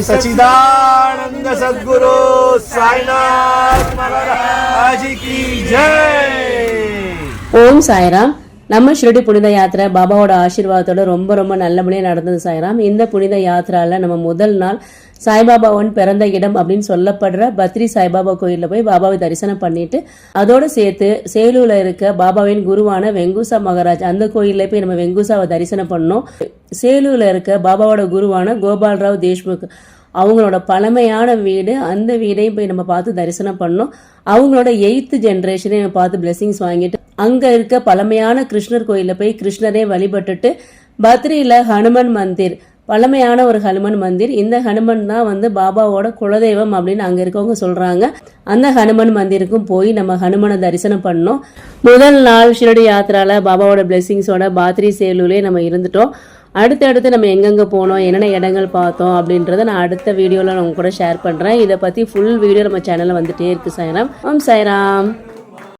सच्चिदानंद सद्गुरु साईनाथ महाराज की जय. ஓம் சாய்ராம். நம்ம ஷிரடி புனித யாத்திரை பாபாவோட ஆசீர்வாதத்தோட ரொம்ப நல்லபடியாக நடந்தது சாய்ராம். இந்த புனித யாத்திரால நம்ம முதல் நாள் சாய்பாபாவின் பிறந்த இடம் அப்படின்னு சொல்லப்படுற பத்ரி சாய்பாபா கோயிலில் போய் பாபாவை தரிசனம் பண்ணிட்டு அதோட சேர்த்து சேலூர்ல இருக்க பாபாவின் குருவான வெங்குசா மகாராஜ் அந்த கோயிலில் போய் நம்ம வெங்குசாவை தரிசனம் பண்ணோம். சேலூர்ல இருக்க பாபாவோட குருவான கோபால்ராவ் தேஷ்முக் அவங்களோட பழமையான வீடு, அந்த வீடையும் போய் நம்ம பார்த்து தரிசனம் பண்ணோம். அவங்களோட 8th ஜெனரேஷனை பார்த்து பிளெஸிங்ஸ் வாங்கிட்டு அங்க இருக்க பழமையான கிருஷ்ணர் கோயில போய் கிருஷ்ணரே வழிபட்டுட்டு பத்ரியில ஹனுமன் மந்திர், பழமையான ஒரு ஹனுமன் மந்திர், இந்த ஹனுமன் தான் பாபாவோட குலதெய்வம் அப்படின்னு அங்க இருக்கவங்க சொல்றாங்க. அந்த ஹனுமன் மந்திருக்கும் போய் நம்ம ஹனுமனை தரிசனம் பண்ணோம். முதல் நாள் ஷிரடி யாத்திரால பாபாவோட பிளெஸிங்ஸோட பாத்ரி சேலூர்லயே நம்ம இருந்துட்டோம். அடுத்தடுத்து நம்ம எங்கெங்கே போனோம், என்னென்ன இடங்கள் பார்த்தோம் அப்படின்றத நான் அடுத்த வீடியோவில் நான் கூட ஷேர் பண்ணுறேன். இதை பற்றி ஃபுல் வீடியோ நம்ம சேனலில் வந்துட்டே இருக்குது சாய்ராம். ஓம் சாய்ராம்.